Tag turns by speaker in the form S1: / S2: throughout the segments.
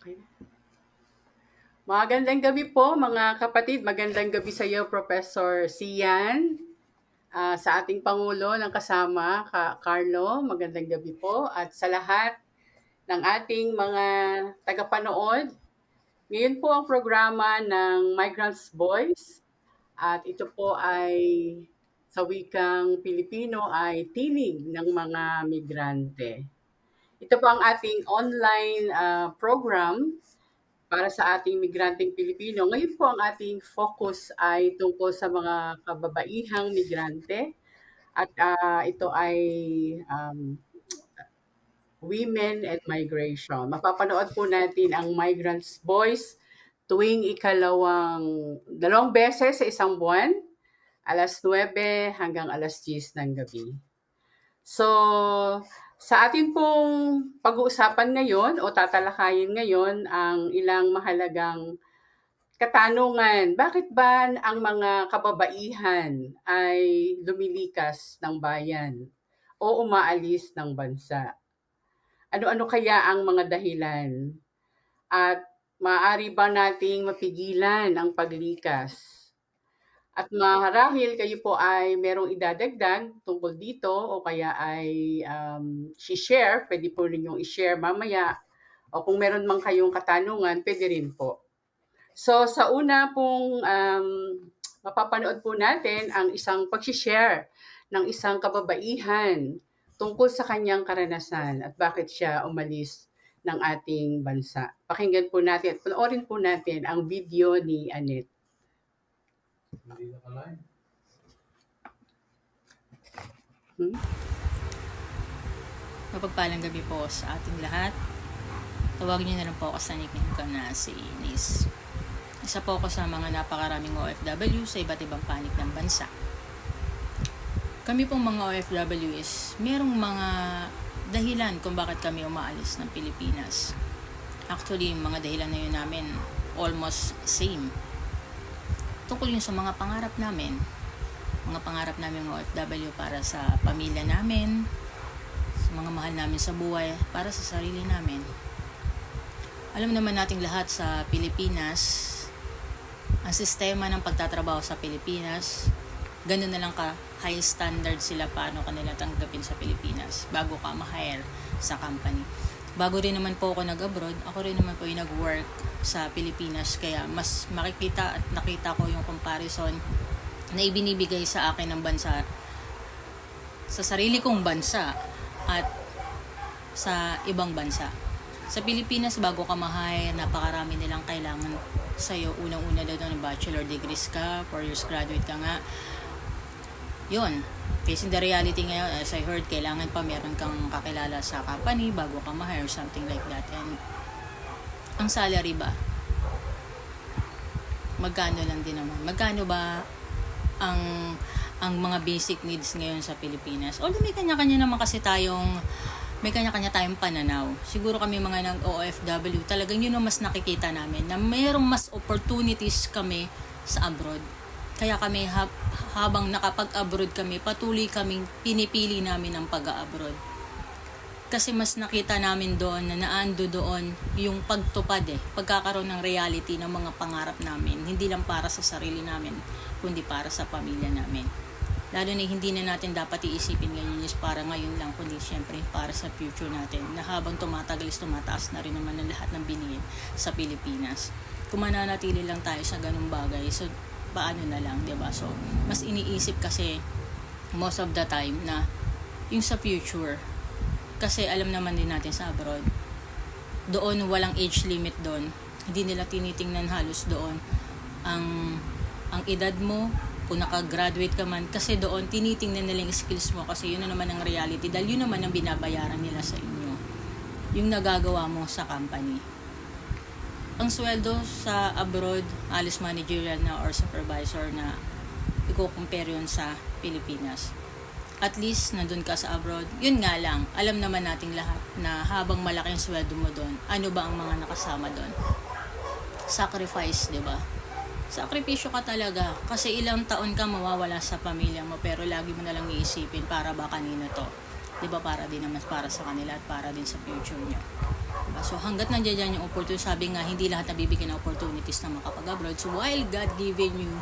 S1: Okay. Magandang gabi po mga kapatid. Magandang gabi sa iyo, Professor Sian. Sa ating Pangulo ng kasama, Carlo, magandang gabi po. At sa lahat ng ating mga tagapanood, ngayon po ang programa ng Migrants Voice. At ito po ay sa wikang Pilipino ay tinig ng mga migrante. Ito po ang ating online program para sa ating migranteng Pilipino. Ngayon po ang ating focus ay tungkol sa mga kababaihang migrante at ito ay um, Women and Migration. Mapapanood po natin ang Migrants Voice tuwing dalawang beses sa isang buwan, alas 9 hanggang alas 10 ng gabi. So, sa atin pong pag-uusapan ngayon o tatalakayin ngayon ang ilang mahalagang katanungan. Bakit ba ang mga kababaihan ay lumilikas ng bayan o umaalis ng bansa? Ano-ano kaya ang mga dahilan? At maaari ba nating mapigilan ang paglikas? At marahil kayo po ay merong idadagdag tungkol dito o kaya ay share, pwede po ninyong i-share mamaya. O kung meron man kayong katanungan, pwede rin po. So sa una pong mapapanood po natin ang isang pag-share ng isang kababaihan tungkol sa kanyang karanasan at bakit siya umalis ng ating bansa. Pakinggan po natin at panoorin po natin ang video ni Annette.
S2: Mapagpalang gabi po sa ating lahat. Tawagin niyo na lang po ako sa nickname ko na si Nis. Isa po ako sa mga napakaraming OFW sa iba't ibang panig ng bansa. Kami pong mga OFW is merong mga dahilan kung bakit kami umaalis ng Pilipinas. Actually, yung mga dahilan na yun namin almost same. Tungkol yun sa mga pangarap namin. Mga pangarap namin mga OFW para sa pamilya namin, sa mga mahal namin sa buhay, para sa sarili namin. Alam naman nating lahat sa Pilipinas, ang sistema ng pagtatrabaho sa Pilipinas, ganun na lang ka high standard sila paano kanila tanggapin sa Pilipinas bago ka ma-hire sa company. Bago rin naman po ako nag-abroad, ako rin naman po yung nag-work sa Pilipinas, kaya mas makikita at nakita ko yung comparison na ibinibigay sa akin ng bansa, sa sarili kong bansa at sa ibang bansa. Sa Pilipinas, bago ka ma-hire, napakarami nilang kailangan sa'yo. Unang-una daw ng bachelor degrees ka, 4 years graduate ka nga. Yun. Facing the reality ngayon, as I heard, kailangan pa meron kang kakilala sa company bago ka ma-hire, something like that. And ang salary ba? Magkano lang din naman? Magkano ba ang mga basic needs ngayon sa Pilipinas? Although may kanya-kanya naman kasi may kanya-kanya tayong pananaw. Siguro kami mga OFW, talagang yun ang mas nakikita namin, na mayroong mas opportunities kami sa abroad. Kaya kami habang nakapag-abroad kami, patuloy kaming pinipili namin ang pag-abroad. Kasi mas nakita namin doon na naando doon yung pagtupad pagkakaroon ng reality ng mga pangarap namin. Hindi lang para sa sarili namin, kundi para sa pamilya namin. Lalo na hindi na natin dapat iisipin ganyan is para ngayon lang, kundi syempre para sa future natin, na habang tumataas na rin naman ang lahat ng binigay sa Pilipinas. Kung mananatili lang tayo sa ganung bagay, so paano na lang, diba? So mas iniisip kasi most of the time na yung sa future, kasi alam naman din natin sa abroad, doon walang age limit doon. Hindi nila tinitingnan halos doon ang edad mo, kung naka-graduate ka man, kasi doon tinitingnan nila yung skills mo, kasi yun na naman ang reality, dahil yun naman ang binabayaran nila sa inyo, yung nagagawa mo sa company. Ang sweldo sa abroad, alis managerial na or supervisor na, i-compare yun sa Pilipinas. At least nandun ka sa abroad. Yun nga lang, alam naman nating lahat na habang malaki ang sweldo mo doon, ano ba ang mga nakasama doon? Sacrifice, diba? Sakripisyo ka talaga, kasi ilang taon ka mawawala sa pamilya mo, pero lagi mo nalang iisipin, para ba kanino to? Diba? Para din naman para sa kanila at para din sa future nyo. Diba? So hanggat nandiyan dyan yung opportunity, sabi nga, hindi lahat nabibigyan ng opportunities na makapag-abroad. So while God giving you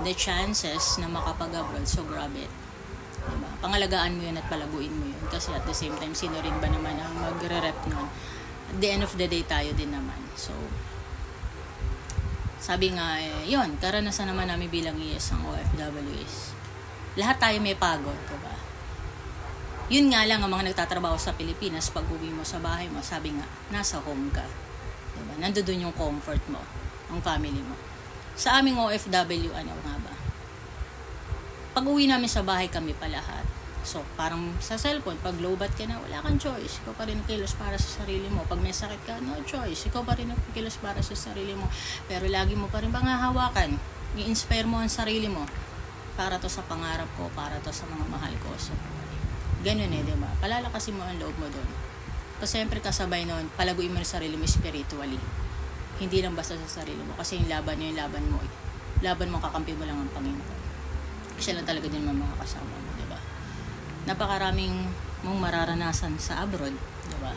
S2: the chances na makapag-abroad, so grab it. Diba? Pangalagaan mo yun at palaguin mo yun. Kasi at the same time, sino rin ba naman ang magre-rep nun? At the end of the day, tayo din naman. So, sabi nga, yun, karanasan naman namin bilang isang OFWs. Lahat tayo may pagod, diba? Yun nga lang ang mga nagtatrabaho sa Pilipinas, pag uwi mo sa bahay mo, sabi nga, nasa home ka. Diba? Nandoon yung comfort mo, ang family mo. Sa aming OFW, ano nga ba? Pag uwi namin sa bahay, kami pa lahat. So, parang sa cellphone, pag low-bat ka na, wala kang choice. Ikaw pa rin kilos para sa sarili mo. Pag may sakit ka, no choice. Ikaw pa rin kilos para sa sarili mo. Pero lagi mo pa rin bang hahawakan. I-inspire mo ang sarili mo. Para to sa pangarap ko, para to sa mga mahal ko. So, ganun diba? Palalakasin mo ang loob mo doon. Kasi siyempre kasabay noon, palaguin mo yung sarili mo spiritually. Hindi lang basta sa sarili mo. Kasi yung laban mo. Laban mo, kakampi mo lang ang Panginoon. Siya lang talaga din mga kasama mo, diba? Napakaraming mong mararanasan sa abroad, diba?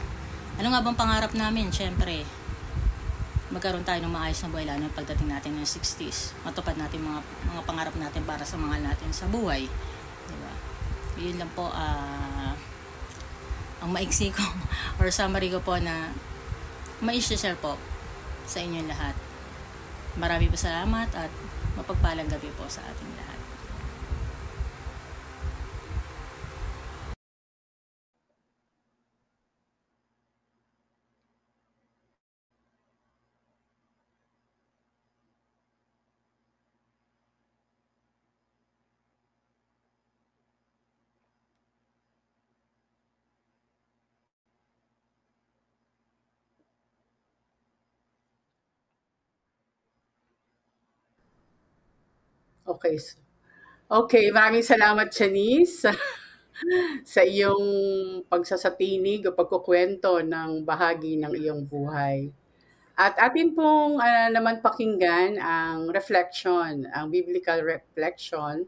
S2: Ano nga bang pangarap namin? Siyempre, magkaroon tayo ng maayos na buhay, lalo pagdating natin ng 60s. Matupad natin mga pangarap natin para sa mga natin sa buhay, diba? Yun lang po, ang maiksi ko or summary ko po na mai-share po sa inyong lahat. Marami po salamat at mapagpalang gabi po sa ating lahat.
S1: Okay. Okay, maraming salamat, Janice, sa iyong pagsasatinig o pagkukuwento ng bahagi ng iyong buhay. At atin pong naman pakinggan ang reflection, ang biblical reflection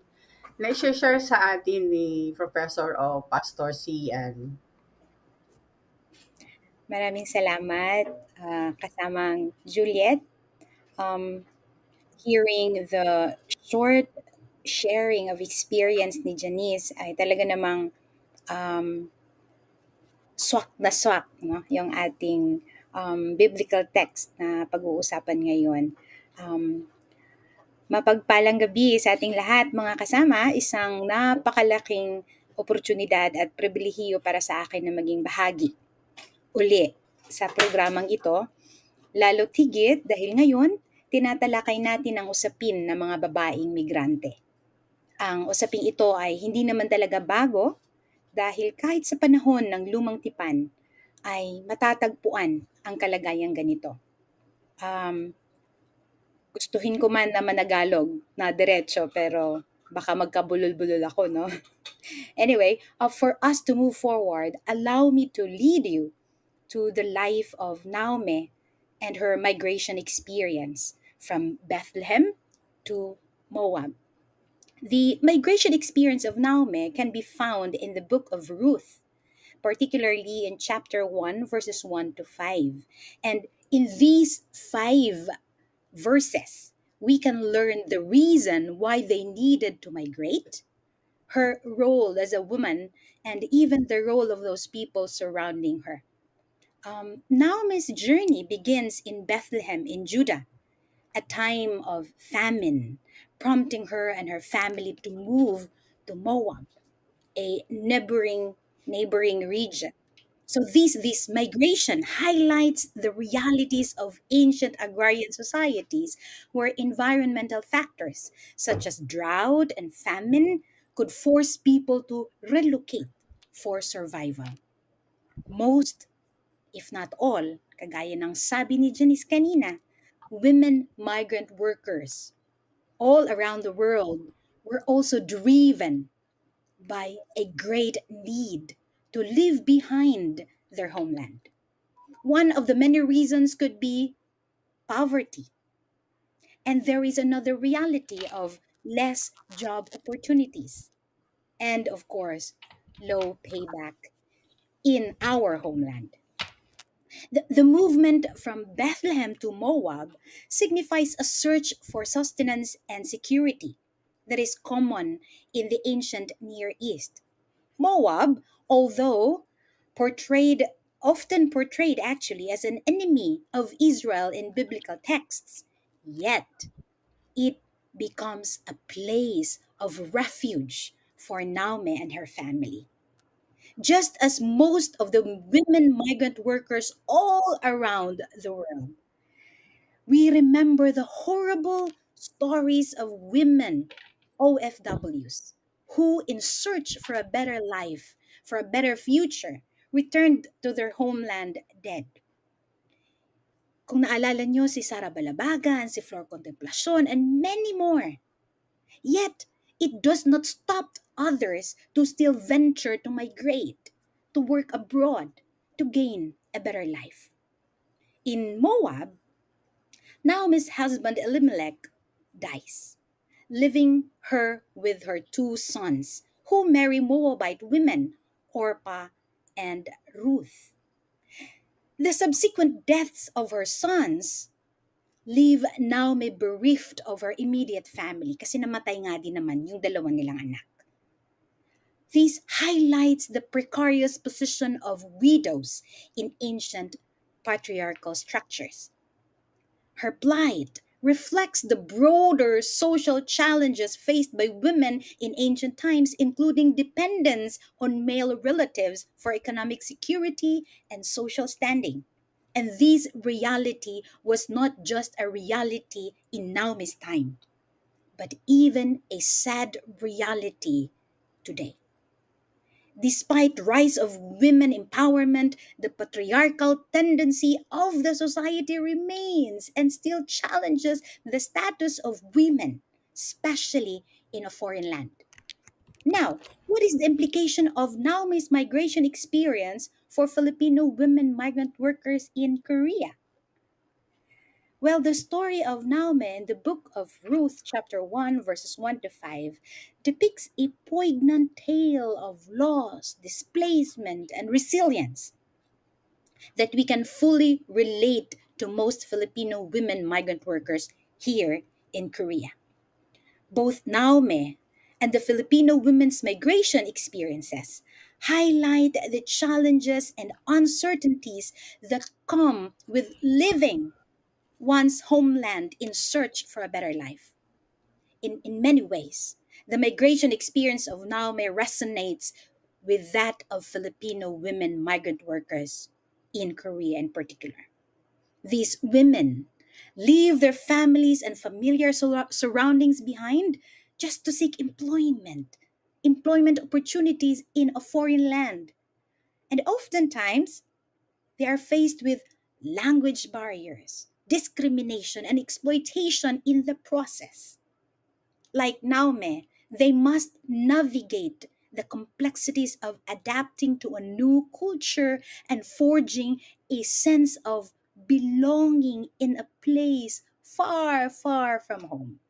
S1: na i-share sa atin ni Professor o Pastor Cian.
S3: Maraming salamat, kasamang Juliet. Hearing the short sharing of experience ni Janice ay talaga namang swak na swak, no? Yung ating biblical text na pag-uusapan ngayon. Mapagpalang gabi sa ating lahat mga kasama, isang napakalaking oportunidad at pribilehiyo para sa akin na maging bahagi uli sa programang ito, lalo tigit dahil ngayon tinatalakay natin ang usapin ng mga babaeng migrante. Ang usaping ito ay hindi naman talaga bago dahil kahit sa panahon ng lumang tipan ay matatagpuan ang kalagayang ganito. Gustuhin ko man na managalog na diretso pero baka magkabulol-bulol ako, no? Anyway, for us to move forward, allow me to lead you to the life of Naomi and her migration experience from Bethlehem to Moab. The migration experience of Naomi can be found in the book of Ruth, particularly in chapter 1, verses 1 to 5. And in these 5 verses, we can learn the reason why they needed to migrate, her role as a woman, and even the role of those people surrounding her. Naomi's journey begins in Bethlehem in Judah, a time of famine, prompting her and her family to move to Moab, a neighboring region. So this migration highlights the realities of ancient agrarian societies where environmental factors such as drought and famine could force people to relocate for survival. Most, if not all, kagaya ng sabi ni Janice kanina, women migrant workers all around the world were also driven by a great need to leave behind their homeland. One of the many reasons could be poverty. And there is another reality of less job opportunities. And of course, low payback in our homeland. The movement from Bethlehem to Moab signifies a search for sustenance and security that is common in the ancient Near East. Moab, although portrayed often portrayed actually as an enemy of Israel in biblical texts, yet it becomes a place of refuge for Naomi and her family. Just as most of the women migrant workers all around the world, we remember the horrible stories of women OFWs who, in search for a better life, for a better future, returned to their homeland dead. Kung naalala nyo si Sara Balabagan, si Flor Contemplacion, and many more. Yet, it does not stop others to still venture to migrate, to work abroad, to gain a better life. In Moab, Naomi's husband Elimelech dies, leaving her with her two sons, who marry Moabite women, Orpah and Ruth. The subsequent deaths of her sons leave Naomi bereft of her immediate family kasi namatay nga din naman yung dalawa nilang anak. This highlights the precarious position of widows in ancient patriarchal structures. Her plight reflects the broader social challenges faced by women in ancient times, including dependence on male relatives for economic security and social standing. And this reality was not just a reality in Naomi's time, but even a sad reality today. Despite rise of women empowerment, the patriarchal tendency of the society remains and still challenges the status of women, especially in a foreign land. Now, what is the implication of Naomi's migration experience for Filipino women migrant workers in Korea? Well, the story of Naomi in the book of Ruth, chapter 1, verses 1 to 5, depicts a poignant tale of loss, displacement, and resilience that we can fully relate to most Filipino women migrant workers here in Korea. Both Naomi and the Filipino women's migration experiences highlight the challenges and uncertainties that come with living one's homeland in search for a better life. In many ways, the migration experience of Naomi resonates with that of Filipino women migrant workers in Korea in particular. These women leave their families and familiar surroundings behind just to seek employment opportunities in a foreign land. And oftentimes, they are faced with language barriers, discrimination, and exploitation in the process. Like Naomi, they must navigate the complexities of adapting to a new culture and forging a sense of belonging in a place far, far from home.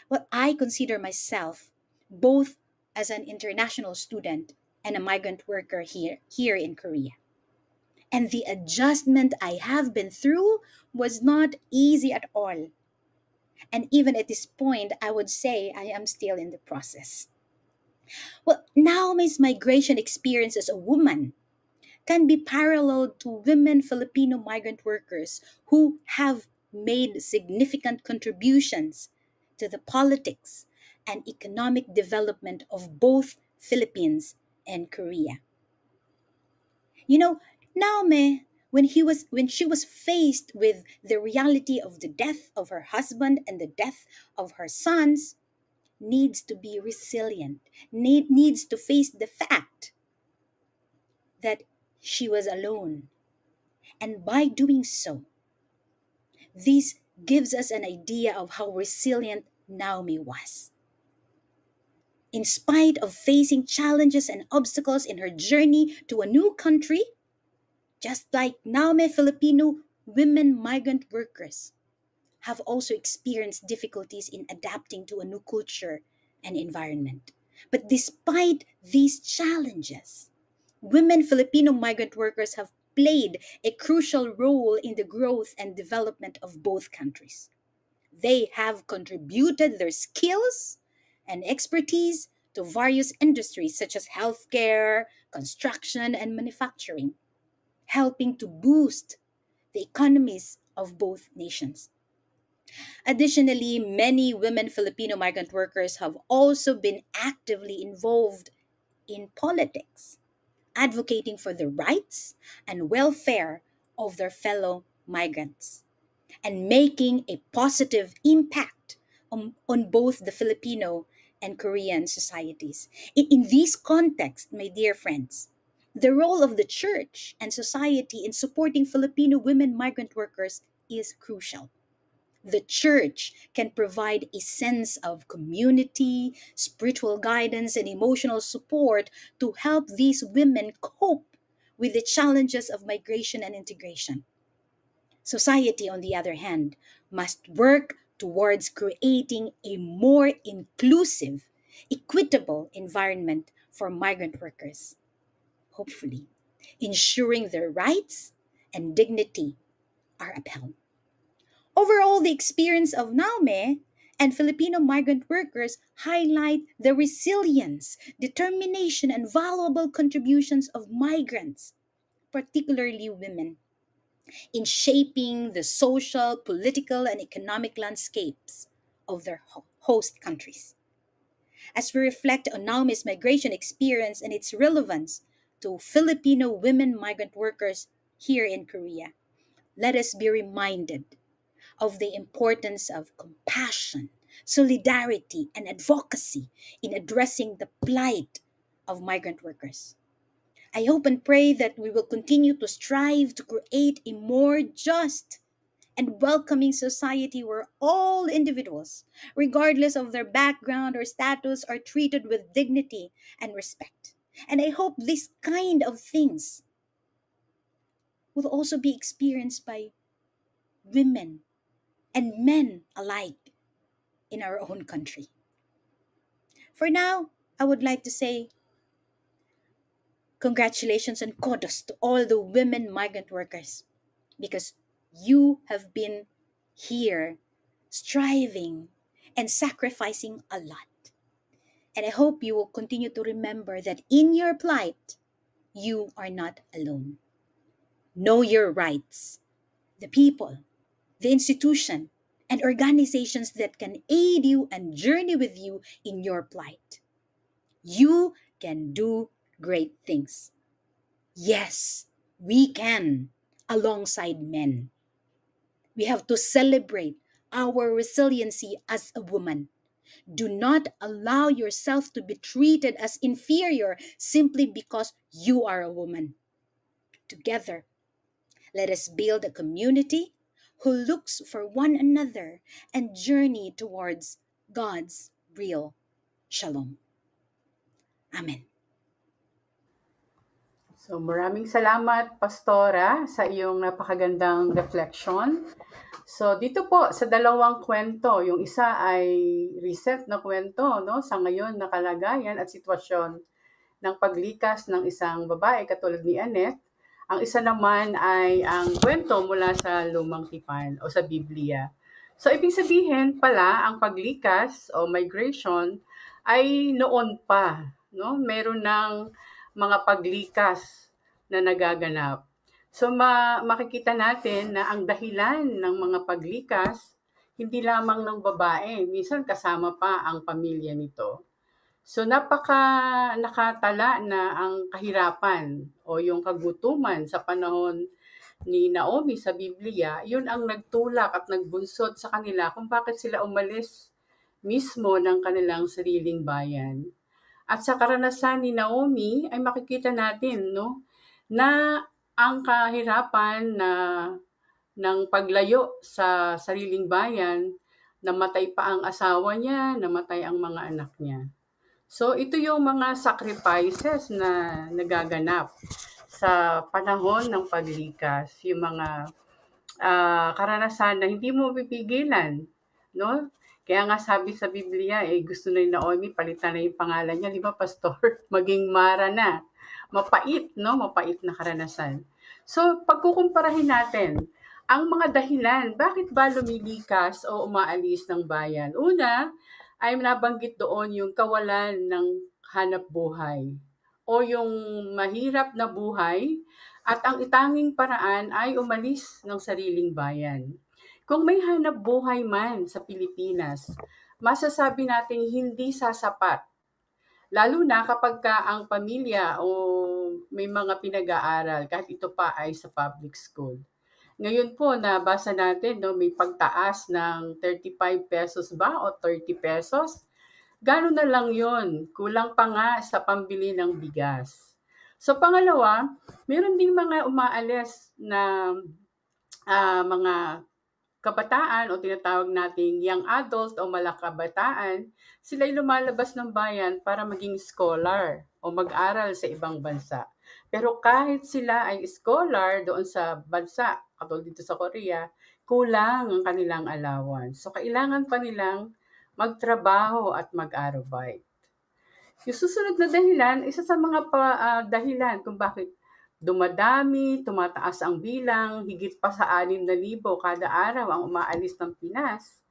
S3: Well, I consider myself both as an international student and a migrant worker here in Korea. And the adjustment I have been through was not easy at all. And even at this point, I would say I am still in the process. Well, Naomi's migration experience as a woman can be paralleled to women Filipino migrant workers who have made significant contributions to the politics and economic development of both Philippines and Korea. You know, Naomi, when she was faced with the reality of the death of her husband and the death of her sons, needs to be resilient, needs to face the fact that she was alone. And by doing so, this gives us an idea of how resilient Naomi was. In spite of facing challenges and obstacles in her journey to a new country, just like Naomi, Filipino women migrant workers have also experienced difficulties in adapting to a new culture and environment. But despite these challenges, women Filipino migrant workers have played a crucial role in the growth and development of both countries. They have contributed their skills and expertise to various industries such as healthcare, construction, and manufacturing, helping to boost the economies of both nations. Additionally, many women Filipino migrant workers have also been actively involved in politics, advocating for the rights and welfare of their fellow migrants, and making a positive impact on both the Filipino and Korean societies. In this context, my dear friends, the role of the church and society in supporting Filipino women migrant workers is crucial. The church can provide a sense of community, spiritual guidance, and emotional support to help these women cope with the challenges of migration and integration. Society, on the other hand, must work towards creating a more inclusive, equitable environment for migrant workers, hopefully, ensuring their rights and dignity are upheld. Overall, the experience of Naume and Filipino migrant workers highlight the resilience, determination, and valuable contributions of migrants, particularly women, in shaping the social, political, and economic landscapes of their host countries. As we reflect on Naume's migration experience and its relevance to Filipino women migrant workers here in Korea, let us be reminded of the importance of compassion, solidarity, and advocacy in addressing the plight of migrant workers. I hope and pray that we will continue to strive to create a more just and welcoming society where all individuals, regardless of their background or status, are treated with dignity and respect. And I hope this kind of things will also be experienced by women and men alike in our own country. For now, I would like to say congratulations and kudos to all the women migrant workers because you have been here striving and sacrificing a lot. And I hope you will continue to remember that in your plight, you are not alone. Know your rights. The people, the institution, and organizations that can aid you and journey with you in your plight. You can do great things. Yes, we can, alongside men. We have to celebrate our resiliency as a woman. Do not allow yourself to be treated as inferior simply because you are a woman. Together, let us build a community who looks for one another and journey towards God's real shalom. Amen.
S1: So maraming salamat, Pastora, sa iyong napakagandang reflection. So dito po sa dalawang kwento, yung isa ay recent na kwento, no, sa ngayon na kalagayan at sitwasyon ng paglikas ng isang babae katulad ni Annette. Ang isa naman ay ang kwento mula sa Lumang Tipan o sa Biblia. So ibig sabihin pala ang paglikas o migration ay noon pa, no? Meron ng mga paglikas na nagaganap. So makikita natin na ang dahilan ng mga paglikas hindi lamang ng babae, minsan kasama pa ang pamilya nito. So nakatala na ang kahirapan o yung kagutuman sa panahon ni Naomi sa Biblia, yun ang nagtulak at nagbunsod sa kanila kung bakit sila umalis mismo ng kanilang sariling bayan. At sa karanasan ni Naomi ay makikita natin, no, na ang kahirapan ng paglayo sa sariling bayan, namatay pa ang asawa niya, namatay ang mga anak niya. So ito yung mga sacrifices na nagaganap sa panahon ng paglikas, yung mga karanasan na hindi mo pipigilan, no? Kaya nga sabi sa Biblia, gusto na ni Naomi, palitan na yung pangalan niya, di ba, Pastor? Maging Mara na. mapait, no? Mapait na karanasan. So, pagkukumparahin natin, ang mga dahilan, bakit ba lumilikas o umaalis ng bayan? Una, ay nabanggit doon yung kawalan ng hanap buhay o yung mahirap na buhay at ang itanging paraan ay umalis ng sariling bayan. Kung may hanap buhay man sa Pilipinas, masasabi nating hindi sasapat. Lalo na kapag ka ang pamilya o may mga pinag-aaral, kahit ito pa ay sa public school. Ngayon po, nabasa natin, no, may pagtaas ng 35 pesos ba o 30 pesos. Gano'n na lang yon, kulang pa nga sa pambili ng bigas. So pangalawa, meron ding mga umaalis na mga kabataan o tinatawag nating young adult o malakabataan, sila'y lumalabas ng bayan para maging scholar o mag-aral sa ibang bansa. Pero kahit sila ay scholar doon sa bansa, katulad dito sa Korea, kulang ang kanilang allowance. So kailangan pa nilang magtrabaho at mag-arubaite. Yung susunod na dahilan, isa sa mga dahilan kung bakit dumadami, tumataas ang bilang, higit pa sa 6,000 kada araw ang umaalis ng Pinas,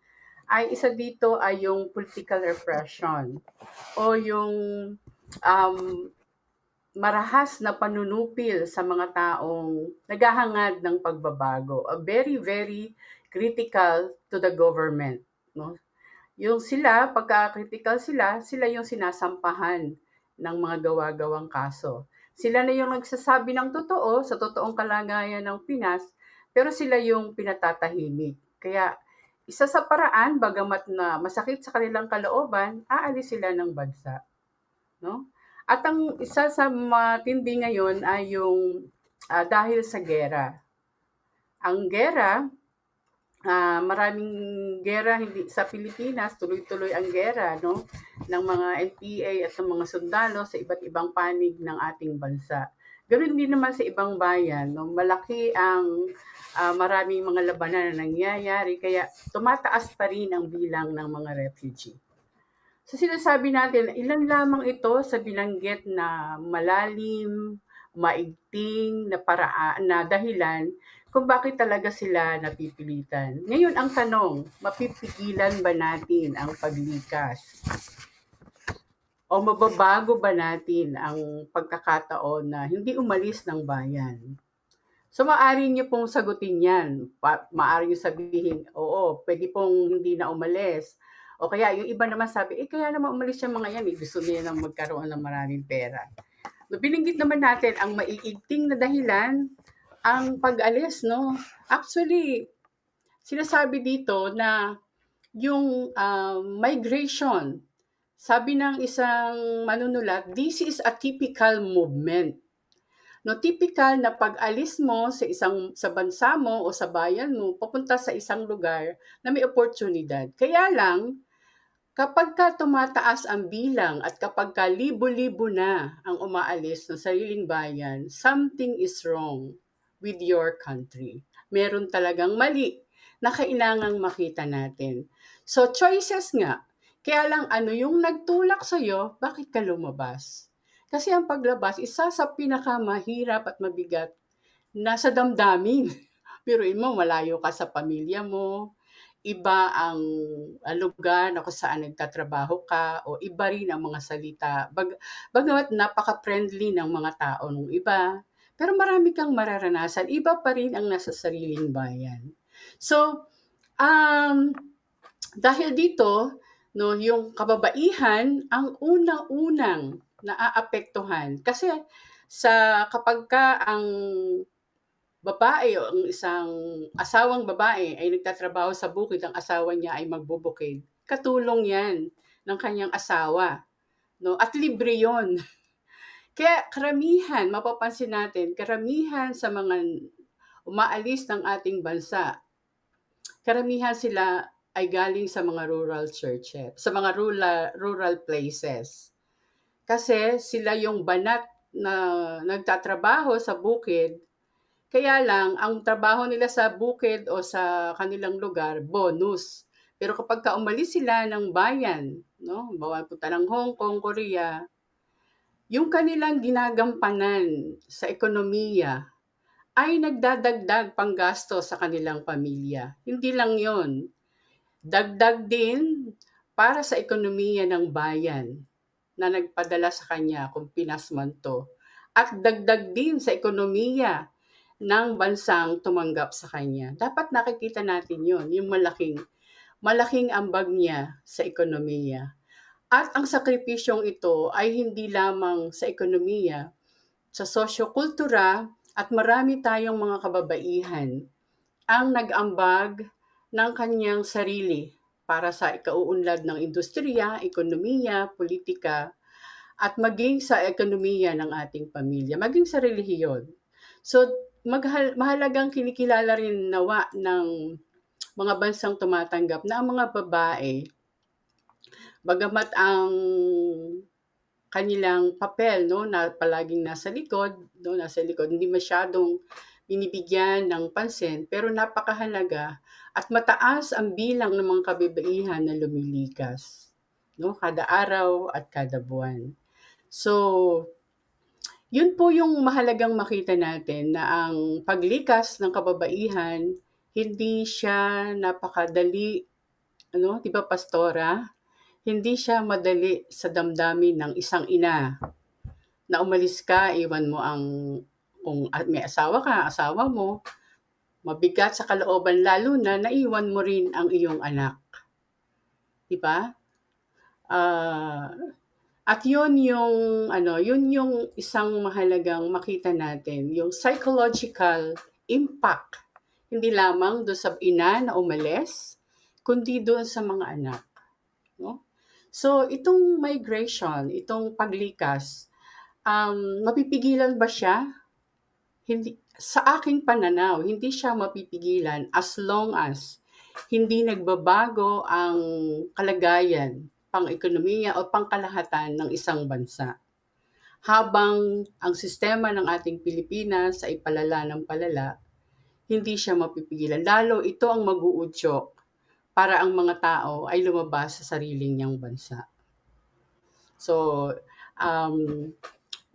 S1: ay isa dito ay yung political repression o yung um, marahas na panunupil sa mga taong naghahangad ng pagbabago. Very, very critical to the government. No? Yung sila, pagka-critical sila yung sinasampahan ng mga gawa-gawang kaso. Sila na yung nagsasabi ng totoo sa totoong kalagayan ng Pinas, pero sila yung pinatatahimik. Kaya isa sa paraan, bagamat na masakit sa kanilang kalooban, aalis sila ng bansa. No? At ang isa sa matindi ngayon ay yung dahil sa gera. Ang gera, maraming gera hindi sa Pilipinas, tuloy-tuloy ang gera, no, ng mga NPA at ng mga sundalo sa iba't ibang panig ng ating bansa. Ganoon din naman sa ibang bayan, no, malaki ang maraming mga labanan na nangyayari, kaya tumataas pa rin ang bilang ng mga refugee. So sinasabi natin, ilan lamang ito sa binanggit na malalim, maigting na paraan na dahilan kung bakit talaga sila napipilitan. Ngayon ang tanong, mapipigilan ba natin ang paglikas? O mababago ba natin ang pagkakataon na hindi umalis ng bayan? So maaari niyo pong sagutin yan. Maaari niyo sabihin, oo, pwede pong hindi na umalis. O kaya yung iba naman sabi, kaya naman umalis yung mga yan, gusto niya nang magkaroon ng maraming pera. No, binanggit naman natin ang maiigting na dahilan, ang pag-alis, no? Actually, sinasabi dito na yung migration, sabi ng isang manunulat, this is a typical movement. No, typical na pag-alis mo sa bansa mo o sa bayan mo papunta sa isang lugar na may oportunidad. Kaya lang kapag ka tumataas ang bilang at kapag ka libo-libo na ang umaalis ng sariling bayan, something is wrong with your country. Meron talagang mali na kailangang makita natin. So choices nga. Kaya lang ano yung nagtulak sa'yo, bakit ka lumabas? Kasi ang paglabas, isa sa pinakamahirap at mabigat na sa damdamin. Biruin mo, malayo ka sa pamilya mo, iba ang lugar na kung saan nagtatrabaho ka, o iba rin ang mga salita. Bagamat napaka-friendly ng mga tao nung iba, pero marami kang mararanasan. Iba pa rin ang nasa sariling bayan. So, dahil dito, no, yung kababaihan ang unang-unang naaapektuhan. Kasi kapag ka ang babae o ang isang asawang babae ay nagtatrabaho sa bukid, ang asawa niya ay magbubukid, katulong yan ng kanyang asawa. No? At libre yon. Kaya karamihan, mapapansin natin, karamihan sa mga umaalis ng ating bansa, karamihan sila ay galing sa mga rural churches, sa mga rural places. Kasi sila yung banat na nagtatrabaho sa bukid, kaya lang ang trabaho nila sa bukid o sa kanilang lugar, bonus. Pero kapag umalis sila ng bayan, no, bawal punta ng Hong Kong, Korea, yung kanilang ginagampanan sa ekonomiya ay nagdadagdag panggasto sa kanilang pamilya. Hindi lang yon, dagdag din para sa ekonomiya ng bayan na nagpadala sa kanya kung Pinas man 'to. At dagdag din sa ekonomiya ng bansang tumanggap sa kanya. Dapat nakikita natin yon, yung malaking ambag niya sa ekonomiya. At ang sakripisyong ito ay hindi lamang sa ekonomiya, sa sosyo-kultura, at marami tayong mga kababaihan ang nag-ambag ng kanyang sarili para sa ikauunlad ng industriya, ekonomiya, politika, at maging sa ekonomiya ng ating pamilya, maging sa relihiyon. So, mahalagang kinikilala rin nawa ng mga bansang tumatanggap na ang mga babae, bagamat ang kanilang papel, no, na palaging nasa likod, no, hindi masyadong binibigyan ng pansin, pero napakahalaga at mataas ang bilang ng mga kababaihan na lumilikas, no, kada araw at kada buwan. So, yun po yung mahalagang makita natin, na ang paglikas ng kababaihan, hindi siya napakadali, ano, 'di ba, Pastora? Hindi siya madali sa damdamin ng isang ina na umalis ka, iwan mo ang, kung may asawa ka, asawa mo, mabigat sa kalooban, lalo na naiwan mo rin ang iyong anak. 'Di ba? Ah, at yun yung isang mahalagang makita natin, yung psychological impact, hindi lamang doon sa ina na umalis, kundi doon sa mga anak, no? So, itong migration, itong paglikas, mapipigilan ba siya? Hindi, sa aking pananaw, hindi siya mapipigilan as long as hindi nagbabago ang kalagayan, pang-ekonomiya o pangkalahatan ng isang bansa. Habang ang sistema ng ating Pilipinas ay palala ng palala, hindi siya mapipigilan. Lalo ito ang mag-uudyok para ang mga tao ay lumabas sa sariling niyang bansa. So,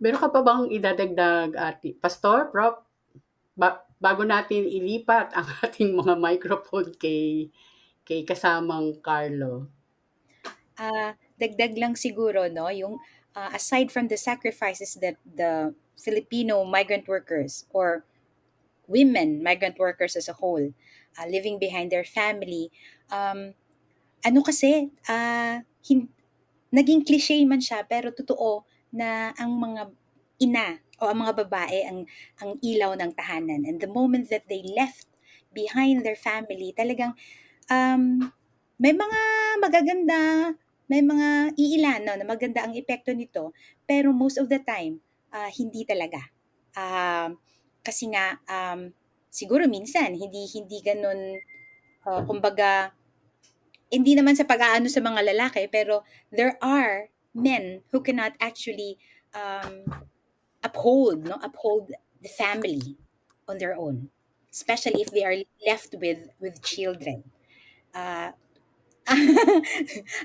S1: meron ka pa bang idadagdag, Pastor, Prof? Bago natin ilipat ang ating mga microphone kay kasamang Carlo.
S3: Dagdag lang siguro, no, yung aside from the sacrifices that the Filipino migrant workers or women migrant workers as a whole, leaving behind their family, ano kasi, naging cliche man siya, pero totoo na ang mga ina o ang mga babae ang ilaw ng tahanan. And the moment that they left behind their family, talagang may mga magaganda, may mga iilan, no, na maganda ang epekto nito, pero most of the time, hindi talaga. Kasi nga, siguro minsan, hindi ganun, kumbaga, hindi naman sa pag-aano sa mga lalaki, pero there are men who cannot actually uphold the family on their own, especially if they are left with children.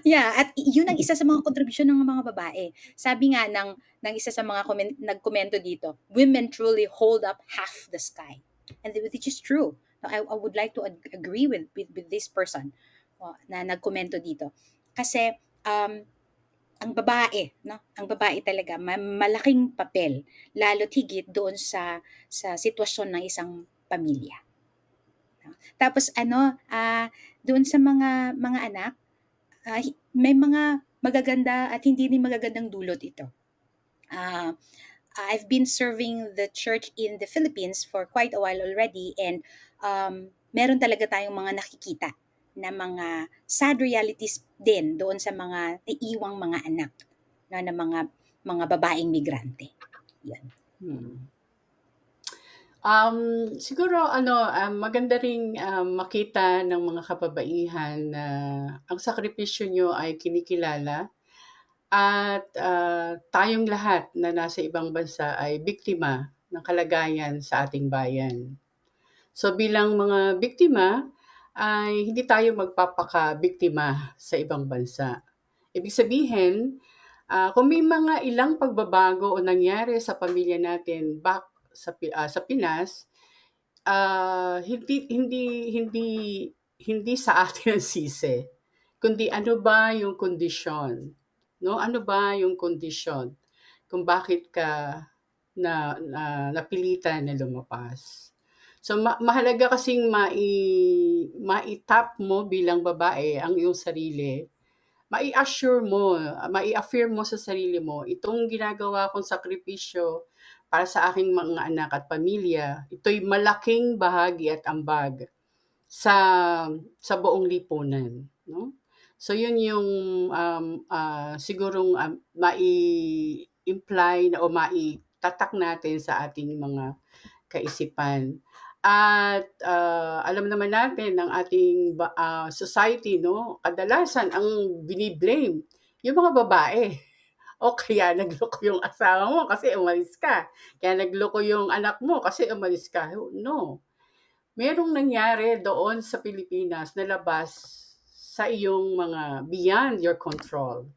S3: Yeah, at yun ang isa sa mga kontribusyon ng mga babae. Sabi nga ng isa sa mga nagkomento dito, women truly hold up half the sky. And which is true. I would like to agree with this person na nagkomento dito. Kasi ang babae, no? Ang babae talaga malaking papel, lalo't higit doon sa sitwasyon ng isang pamilya. Tapos doon sa mga anak, may mga magaganda at hindi rin magagandang dulot ito. I've been serving the church in the Philippines for quite a while already, and meron talaga tayong mga nakikita na mga sad realities din doon sa mga naiiwang mga anak, no, na mga babaeng migrante. Yan.
S1: Siguro maganda ring makita ng mga kababaihan na ang sakripisyo nyo ay kinikilala, at tayong lahat na nasa ibang bansa ay biktima ng kalagayan sa ating bayan. So bilang mga biktima, ay hindi tayo magpapaka-biktima sa ibang bansa. Ibig sabihin, Kung may mga ilang pagbabago o nangyari sa pamilya natin back sa Pinas, hindi hindi hindi hindi sa atin ang sisi, kundi ano ba yung kondisyon, 'no? Ano ba yung kondisyon kung bakit ka napilitan na lumapas. So mahalaga kasing mai-tap mo bilang babae ang iyong sarili, mai-affirm mo sa sarili mo, itong ginagawa kong sakripisyo para sa aking mga anak at pamilya, ito'y malaking bahagi at ambag sa buong lipunan, no? So yun yung sigurong mai-imply o maitatak natin sa ating mga kaisipan. At alam naman natin ng ating society, no, kadalasan ang biniblame yung mga babae. O kaya nagloko yung asawa mo kasi umalis ka. Kaya nagloko yung anak mo kasi umalis ka. No. Merong nangyari doon sa Pilipinas na labas sa iyong mga beyond your control,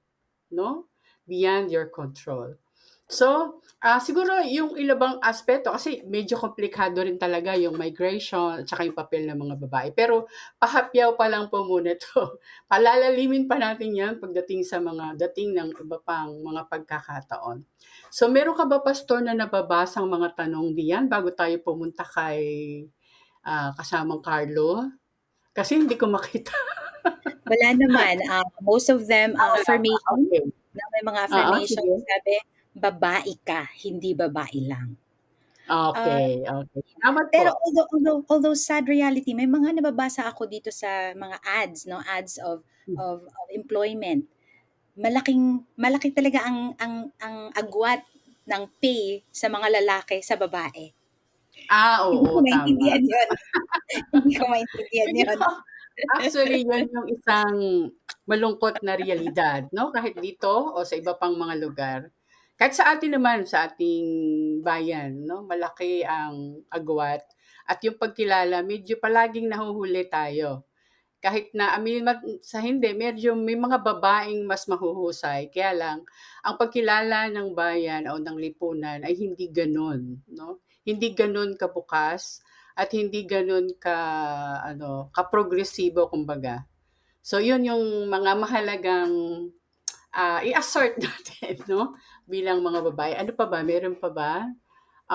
S1: no? Beyond your control. So, siguro yung ilabang aspeto kasi medyo komplikado rin talaga yung migration at saka yung papel ng mga babae. Pero pahapyaw pa lang po muna 'to. Palalalimin pa natin 'yan pagdating sa mga dating ng iba pang mga pagkakataon. So, meron ka ba pastor na nababasang mga tanong diyan bago tayo pumunta kay kasamang Carlo? Kasi hindi ko makita.
S3: Wala naman. Most of them, affirmation.
S1: Okay.
S3: Na may mga
S1: Oo,
S3: affirmation,
S1: sige.
S3: sabi, babae ka, hindi babae lang.
S1: Okay, okay. Salamat
S3: Pero
S1: po.
S3: although sad reality, may mga nababasa ako dito sa mga ads, no, ads of employment. Malaki talaga ang agwat ng pay sa mga lalaki sa babae. Hindi ko
S1: Oo, tama.
S3: maintindihan 'yun. Hindi ko maintindihan
S1: Hindi
S3: 'yun.
S1: ko actually, yun yung isang malungkot na realidad, no? Kahit dito o sa iba pang mga lugar. Kahit sa atin naman, sa ating bayan, no? Malaki ang agwat. At yung pagkilala, medyo palaging nahuhuli tayo. Kahit na sa hindi, medyo may mga babaeng mas mahuhusay. Kaya lang, ang pagkilala ng bayan o ng lipunan ay hindi ganun, no? Hindi ganun kabukas at hindi ganun ka-progresibo kumbaga. So yun yung mga mahalagang i-assert natin, no? Bilang mga babae. Ano pa ba? Meron pa ba?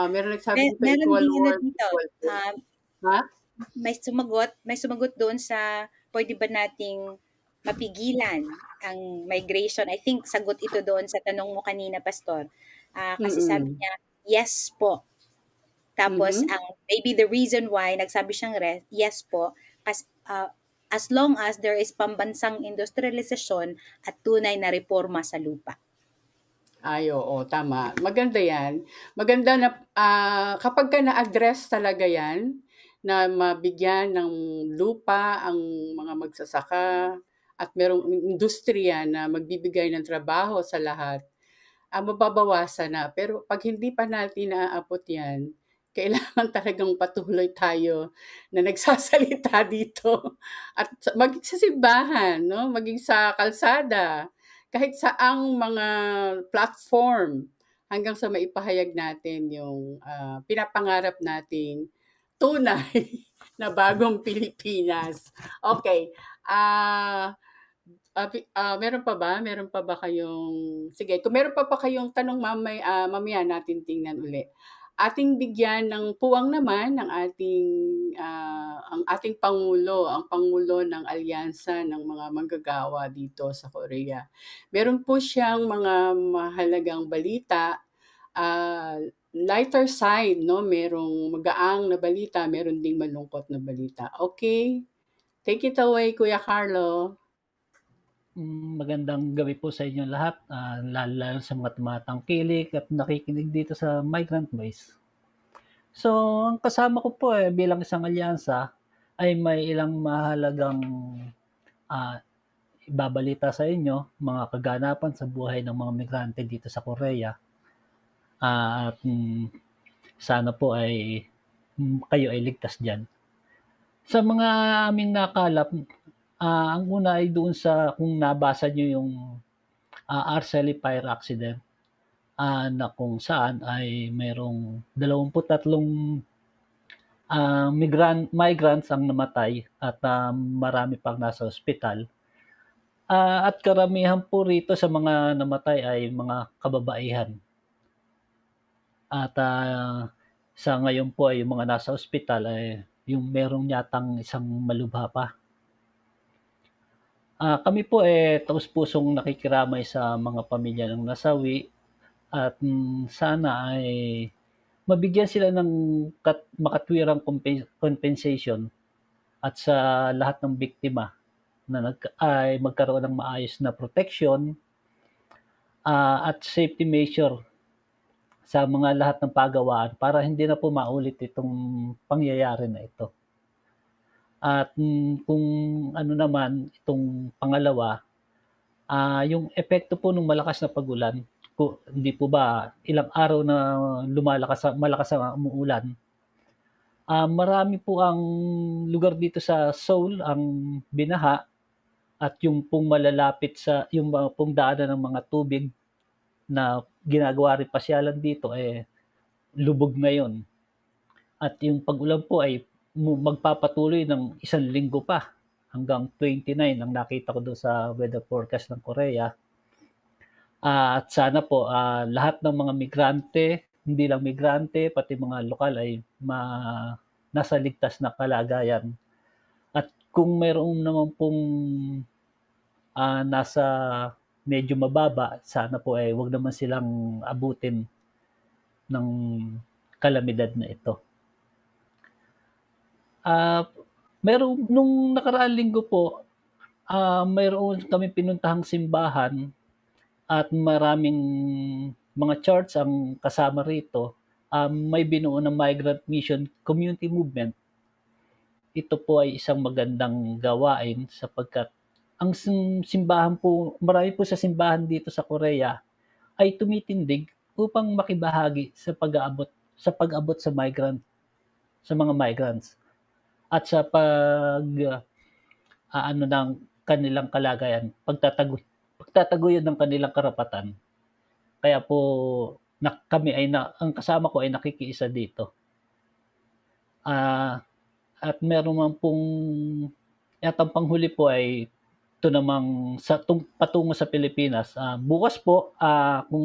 S1: Meron nagsabi dito,
S3: Meron
S1: equal
S3: ding ano
S1: worth,
S3: dito,
S1: equal pay. Ha?
S3: may sumagot doon sa pwede ba nating mapigilan ang migration. I think sagot ito doon sa tanong mo kanina, Pastor. Kasi sabi
S1: Mm-mm.
S3: niya, yes po. Tapos,
S1: Mhm.
S3: maybe the reason why nagsabi siyang yes po, as long as there is pambansang industrialisasyon at tunay na reforma sa lupa.
S1: Ay, oo, tama. Maganda 'yan. Maganda na, kapagka na-address talaga 'yan, na mabigyan ng lupa ang mga magsasaka at merong industriya na magbibigay ng trabaho sa lahat, mababawasan na. Pero 'pag hindi pa natin naaabot 'yan, kailangan talagang patuloy tayo na nagsasalita dito at maging sa simbahan, 'no, maging sa kalsada, kahit saang mga platform hanggang sa maipahayag natin yung, pinapangarap nating tunay na bagong Pilipinas. Okay, meron pa ba? Meron pa ba kayong sige, kung meron pa kayong tanong mamaya natin tingnan uli. Ating bigyan ng puwang naman ang ating pangulo, ang pangulo ng alyansa ng mga manggagawa dito sa Korea. Meron po siyang mga mahalagang balita, lighter side, no? Merong magaang na balita, meron ding malungkot na balita. Okay? Take it away, Kuya Carlo.
S4: Magandang gabi po sa inyong lahat, lalo sa mga tumatangkilik at nakikinig dito sa Migrant Voice. So, ang kasama ko po bilang isang alyansa ay may ilang mahalagang ibabalita sa inyo, mga kaganapan sa buhay ng mga migrante dito sa Korea. At sana po ay kayo ay ligtas dyan. Sa mga aming nakalap, ang una ay doon sa kung nabasa nyo yung arcely fire accident na kung saan ay mayroong 23 migrants ang namatay at marami pang nasa ospital. At karamihan po rito sa mga namatay ay mga kababaihan. At sa ngayon po ay yung mga nasa ospital ay yung merong yatang isang malubha pa. Kami po taus-pusong nakikiramay sa mga pamilya ng nasawi at sana ay mabigyan sila ng makatwirang compensation at sa lahat ng biktima na ay magkaroon ng maayos na protection at safety measure sa mga lahat ng pagawaan para hindi na po maulit itong pangyayari na ito. At kung ano naman itong pangalawa, yung epekto po ng malakas na pag-ulan, hindi po ba ilang araw na malakas ang umuulan, marami po ang lugar dito sa Seoul ang binaha at yung pong malalapit sa yung pong daanan ng mga tubig na ginagawa rin pasyalan dito lubog ngayon. At yung pag-ulan po ay magpapatuloy ng 1 linggo pa hanggang 29 ang nakita ko doon sa weather forecast ng Korea. At sana po lahat ng mga migrante, hindi lang migrante, pati mga lokal ay nasa ligtas na kalagayan. At kung mayroon naman pong nasa medyo mababa, sana po wag naman silang abutin ng kalamidad na ito. Nung nakaraang linggo po, mayroon kami pinuntahang simbahan at maraming mga church ang kasama rito. May binuo ng Migrant Mission Community Movement. Ito po ay isang magandang gawain sapagkat ang simbahan po, marami po sa simbahan dito sa Korea ay tumitindig upang makibahagi sa pag-abot sa mga migrants at sa ng kanilang kalagayan, pagtataguyod ng kanilang karapatan. Kaya po ang kasama ko ay nakikiisa dito. At meron man pong yatang panghuli po ay ito namang patungo sa Pilipinas. Bukas po, kung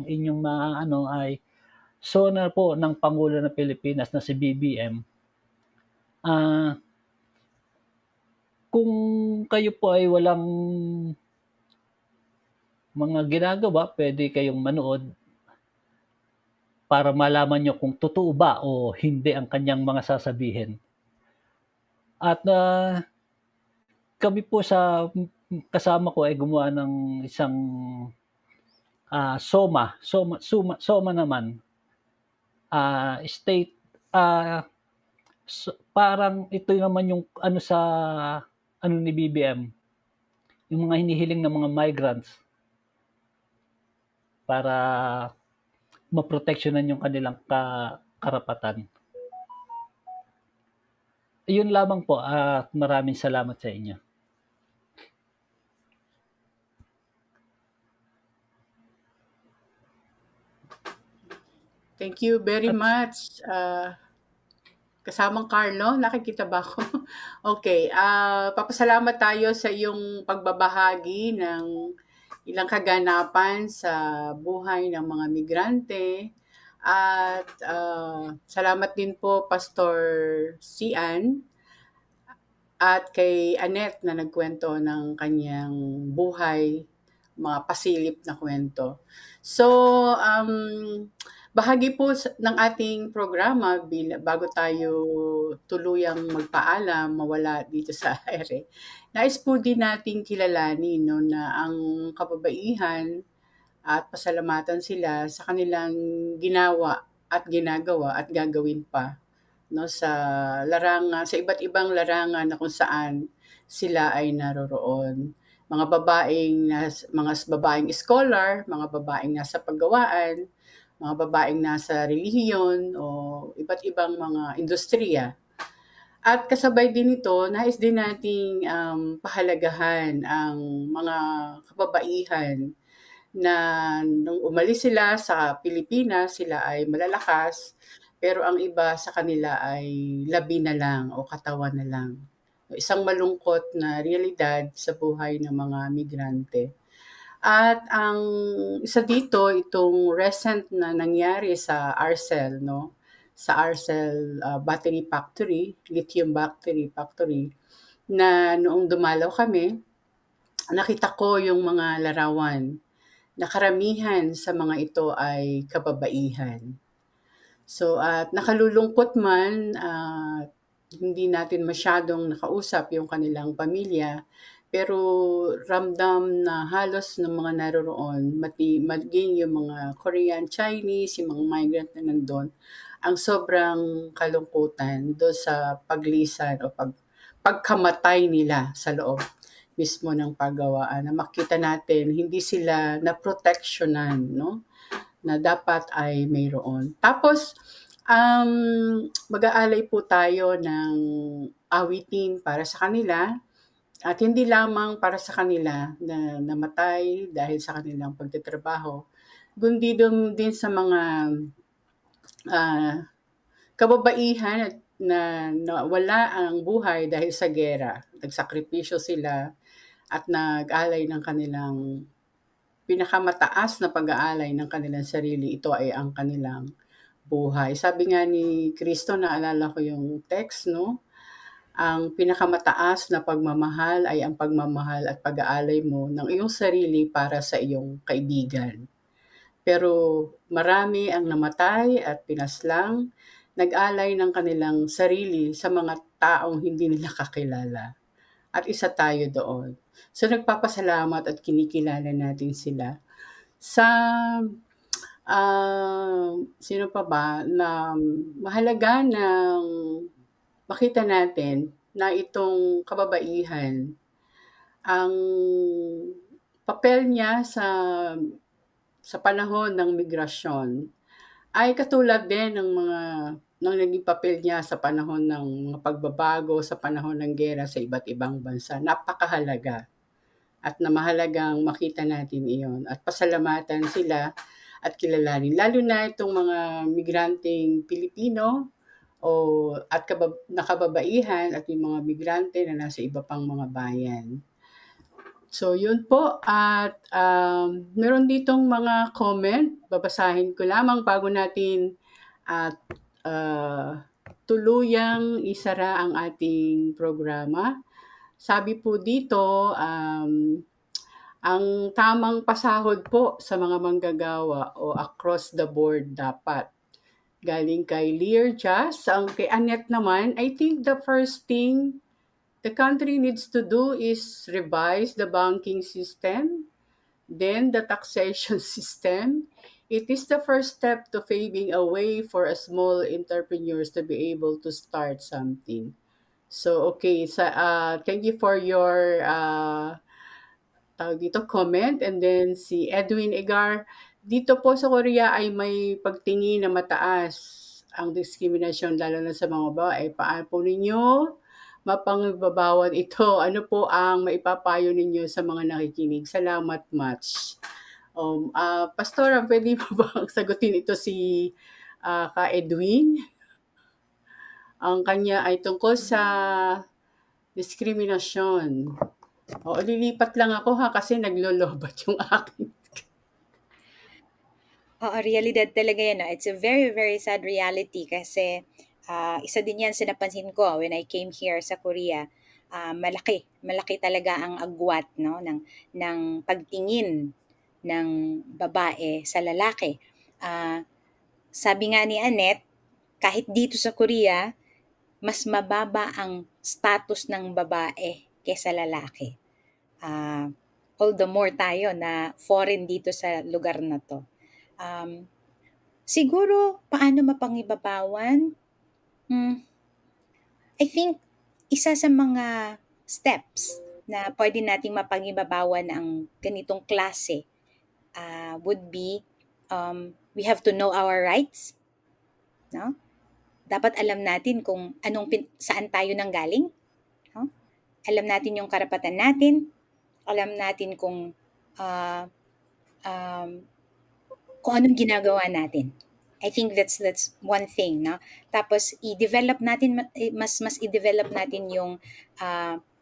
S4: inyong maano ay sonar po ng Pangulo ng Pilipinas na si BBM. Kung kayo po ay walang mga ginagawa, pwede kayong manood para malaman nyo kung totoo ba o hindi ang kanyang mga sasabihin. At kami po sa kasama ko ay gumawa ng isang SOMA naman. State parang ito naman yung ni BBM, yung mga hinihiling ng mga migrants para maproteksyonan yung kanilang karapatan. Yun lamang po at maraming salamat sa inyo.
S1: Thank you very much. Kasamang Carlo, nakikita ba ako? Okay, papasalamat tayo sa iyong pagbabahagi ng ilang kaganapan sa buhay ng mga migrante. At salamat din po Pastor Sian at kay Annette na nagkwento ng kanyang buhay, mga pasilip na kwento. So, bahagi po ng ating programa bago tayo tuluyang magpaalam, mawala dito sa ere. Nais po din nating kilalanin na ang kababaihan at pasalamatan sila sa kanilang ginawa at ginagawa at gagawin pa sa sa iba't ibang larangan na kung saan sila ay naroroon. Mga babaeng scholar, mga babaeng nasa paggawaan, mga babaeng nasa relihiyon o iba't ibang mga industriya. At kasabay din ito, nais din nating pahalagahan ang mga kababaihan na nung umalis sila sa Pilipinas, sila ay malalakas, pero ang iba sa kanila ay labi na lang o katawan na lang. Isang malungkot na realidad sa buhay ng mga migrante. At ang isa dito, itong recent na nangyari sa Arcel, no? Sa Arcel Battery Factory, Lithium Battery Factory, na noong dumalaw kami, nakita ko yung mga larawan na karamihan sa mga ito ay kababaihan. So, at nakalulungkot man, hindi natin masyadong nakausap yung kanilang pamilya, pero ramdam na halos ng mga naroroon, maging yung mga Korean, Chinese, yung mga migrant na nandun, ang sobrang kalungkutan doon sa paglisan o pagkamatay nila sa loob mismo ng paggawaan, na makita natin hindi sila na-protectionan, no? Na dapat ay mayroon. Tapos, mag-aalay po tayo ng awitin para sa kanila, at hindi lamang para sa kanila na namatay dahil sa kanilang pagtatrabaho, kundi din sa mga kababaihan at na wala ang buhay dahil sa giyera. Nagsakripisyo sila at nag-alay ng kanilang pinakamataas na pag-aalay ng kanilang sarili. Ito ay ang kanilang buhay. Sabi nga ni Kristo, naalala ko yung text, no? Ang pinakamataas na pagmamahal ay ang pagmamahal at pag-aalay mo ng iyong sarili para sa iyong kaibigan. Pero marami ang namatay at pinaslang, nag-alay ng kanilang sarili sa mga taong hindi nila kakilala. At isa tayo doon. So nagpapasalamat at kinikilala natin sila. Sa sino pa ba na mahalaga ng makita natin na itong kababaihan, ang papel niya sa panahon ng migrasyon ay katulad din ng naging papel niya sa panahon ng mga pagbabago, sa panahon ng giyera sa iba't ibang bansa. Napakahalaga at na mahalagang makita natin iyon at pasalamatan sila at kilalanin. Lalo na itong mga migranteng Pilipino at nakababaihan at yung mga migrante na nasa iba pang mga bayan. So, yun po. At meron ditong mga comment. Babasahin ko lamang bago natin at tuluyang isara ang ating programa. Sabi po dito, ang tamang pasahod po sa mga manggagawa o across the board dapat. Galing kay Lear Jazz. Ang kay Annette naman, I think the first thing the country needs to do is revise the banking system, then the taxation system. It is the first step to paving a way for a small entrepreneurs to be able to start something. So, okay. Thank you for your comment. And then si Edwin Egar, dito po sa Korea ay may pagtingin na mataas ang diskriminasyon lalo na sa mga babae. Paano po ninyo mapangbabawat ito? Ano po ang maipapayo ninyo sa mga nakikinig? Salamat much. Pastora, pwede mo bang sagutin ito si Ka Edwin? Ang kanya ay tungkol sa diskriminasyon. Lilipat lang ako kasi naglolobat yung akin.
S3: Oo, realidad talaga yan. No? It's a very, very sad reality kasi isa din yan sa napansin ko when I came here sa Korea. Malaki talaga ang agwat, no, ng pagtingin ng babae sa lalaki. Sabi nga ni Annette, kahit dito sa Korea, mas mababa ang status ng babae kaysa lalaki. All the more tayo na foreign dito sa lugar na to. Siguro, paano mapangibabawan? I think, isa sa mga steps na pwede nating mapangibabawan ang ganitong klase would be, we have to know our rights. No? Dapat alam natin kung saan tayo nanggaling. No? Alam natin yung karapatan natin. Alam natin kung kung anong ginagawa natin. I think that's one thing, no? Tapos i-develop natin mas i-develop natin yung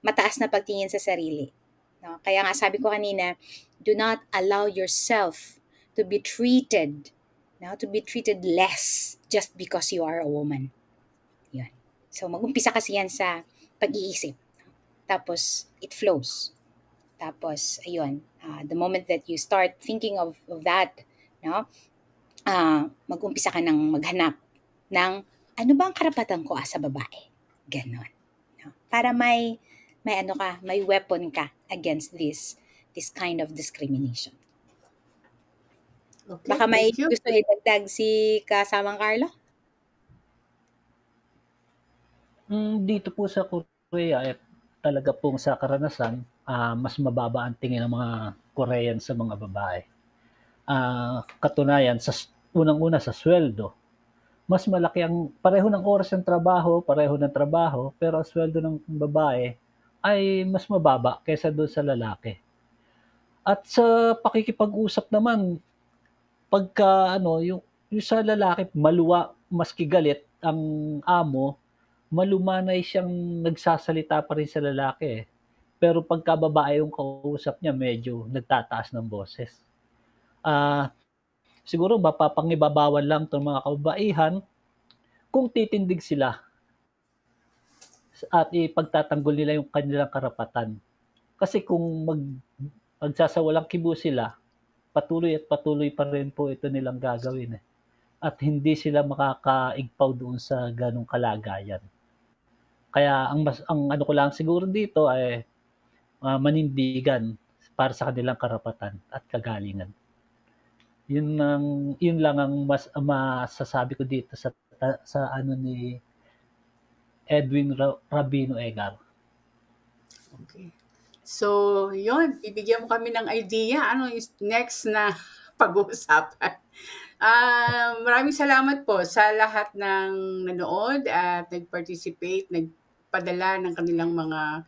S3: mataas na pagtingin sa sarili, no? Kaya nga sabi ko kanina, do not allow yourself to be treated, no? To be treated less just because you are a woman. Yun. So mag-umpisa kasi yan sa pag-iisip. Tapos it flows. Tapos ayun, the moment that you start thinking of that, no? Mag-umpisa ka ng maghanap ng ano ba ang karapatan ko as a babae? Ganon. No? Para may weapon ka against this kind of discrimination.
S1: Okay,
S3: Baka may
S1: thank you.
S3: gusto idagdag si kasamang Carlo?
S4: Dito po sa Korea, talaga pong sa karanasan, mas mababa ang tingin ng mga Korean sa mga babae. Katunayan, unang-una sa sweldo, mas malaki ang pareho ng oras ng trabaho, pero ang sweldo ng babae ay mas mababa kaysa doon sa lalaki. At sa pakikipag-usap naman, pagka yung sa lalaki maluwa, maski galit ang amo, malumanay siyang nagsasalita pa rin sa lalaki. Pero pagka babae yung kausap niya, medyo nagtataas ng boses. Siguro mapapangibabawan lang itong mga kababaihan kung titindig sila at ipagtatanggol nila yung kanilang karapatan. Kasi kung magsasawalang kibo sila, patuloy at patuloy pa rin po ito nilang gagawin. At hindi sila makakaigpaw doon sa ganong kalagayan. Kaya ang ano ko lang siguro dito ay manindigan para sa kanilang karapatan at kagalingan. Yun lang ang masasabi ko dito sa ano ni Edwin Rabino Egar.
S1: Okay. So, yun, bibigyan mo kami ng idea ano is next na pag-uusapan. Maraming salamat po sa lahat ng nanood at nag-participate, nagpadala ng kanilang mga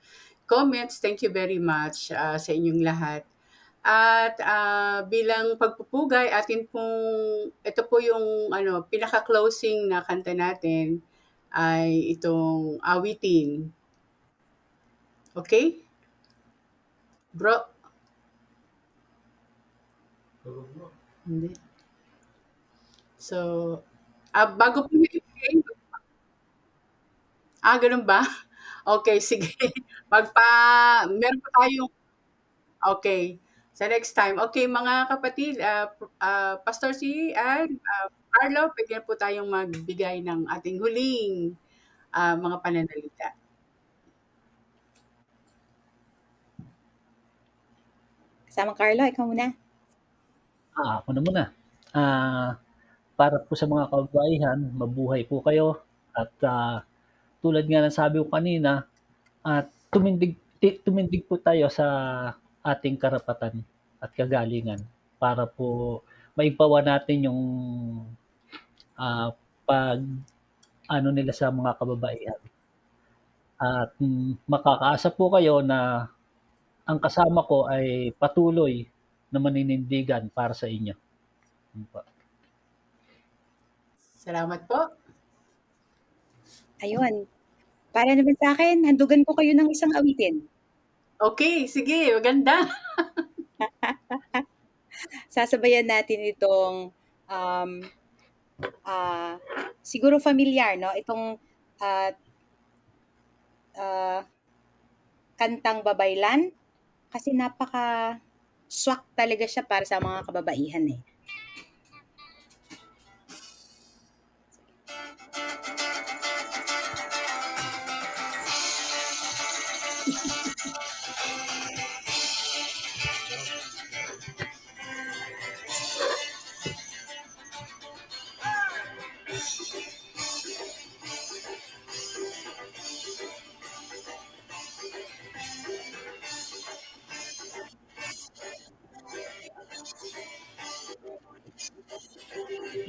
S1: comments. Thank you very much sa inyong lahat. At bilang pagpupugay, ito po yung pinaka-closing na kanta natin ay itong awitin. Okay? Bro? Hindi. So, bago po yung ganun ba? Okay, sige. Meron pa tayong, okay. Sa next time. Okay, mga kapatid, Pastor C and Carlo, pwede na po tayong magbigay ng ating huling mga pananalita.
S3: Kasamang Carlo, ikaw muna.
S4: Ako na muna. Para po sa mga kababaihan, mabuhay po kayo at tulad nga ng sabi ko kanina, tumindig po tayo sa ating karapatan at kagalingan para po maipawa natin yung nila sa mga kababaihan. At makakaasa po kayo na ang kasama ko ay patuloy na maninindigan para sa inyo.
S1: Salamat po.
S3: Ayun. Para naman sa akin, handugan ko kayo ng isang awitin.
S1: Okay, sige, maganda.
S3: Sasabayan natin itong siguro familiar, no? Itong kantang Babaylan. Kasi napaka-swak talaga siya para sa mga kababaihan eh.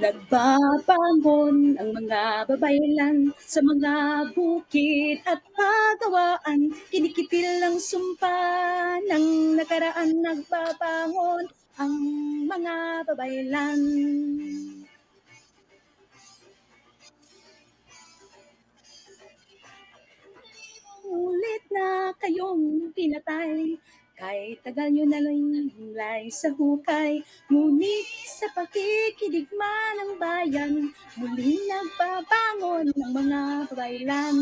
S3: Nagbabangon ang mga babaylan sa mga bukid at pagawaan. Kinikitil ang sumpa ng nakaraan nagbabangon ang mga babaylan. Ulit na kayong pinatay, kahit tagal nyo na nalay sa hukay, ngunit sa pakikidigma ng bayan, muling nagbabangon ng mga babaylan.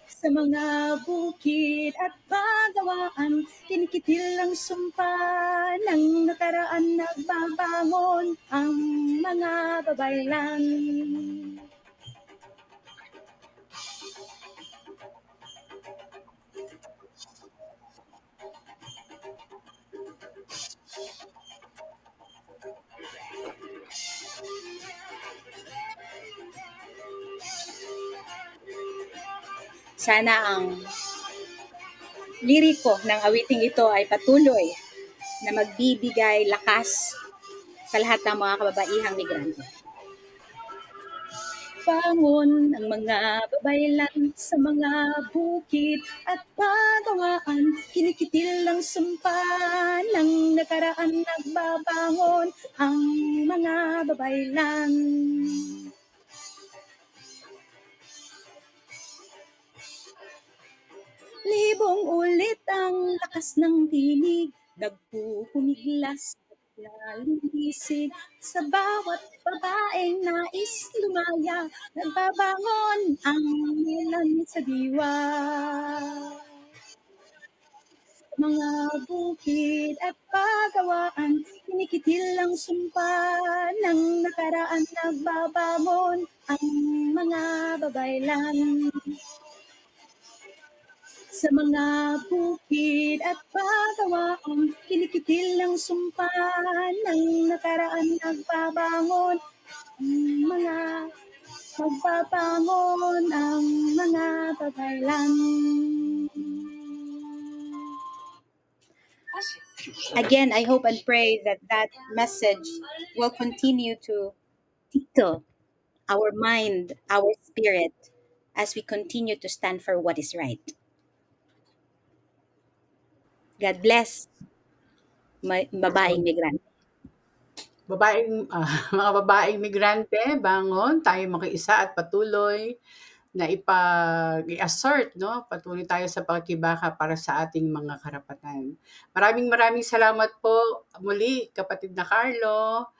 S3: Sa mga bukid at pagawaan, kinikitil ang sumpa ng nakaraan, nagbabangon ang mga babaylan. Sana ang liriko ng awiting ito ay patuloy na magbibigay lakas sa lahat ng mga kababaihang migrante. Bangon ang mga babaylan sa mga bukid at pagawaan, kinikitil ang sumpa ng nakaraan, nagbabangon ang mga babaylan. Libong ulit ang lakas ng tinig, nagpupumiglas at nalilisig sa bawat babaeng nais lumaya, nagbabangon ang ilan sa diwa. Mga bukid at pagawaan, kinikitil ang sumpa ng nakaraan, nagbabangon ang mga babaylan. Sa mga bukid at pagawaan, kinikitil ang sumpa ng nakaraan, nagbabangon ang mga magbabangon ang mga babaylan. Again, I hope and pray that that message will continue to tickle our mind, our spirit, as we continue to stand for what is right. God bless, babaeng migrante.
S1: Mga babaeng migrante, bangon, tayo makiisa at patuloy na i-assert, no? Patuloy tayo sa pagkibaka para sa ating mga karapatan. Maraming salamat po muli, kapatid na Carlo,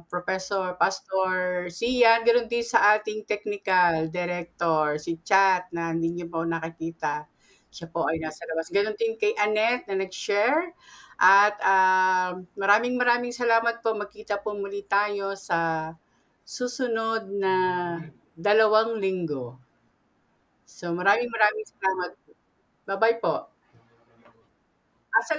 S1: Professor Pastor Sian, ganoon din sa ating technical director, si Chat, na hindi niyo po nakakita. Siya po ay nasa labas. Ganoon din kay Annette na nag-share. At maraming salamat po. Magkita po muli tayo sa susunod na 2 linggo. So maraming salamat po. Bye-bye po. Sa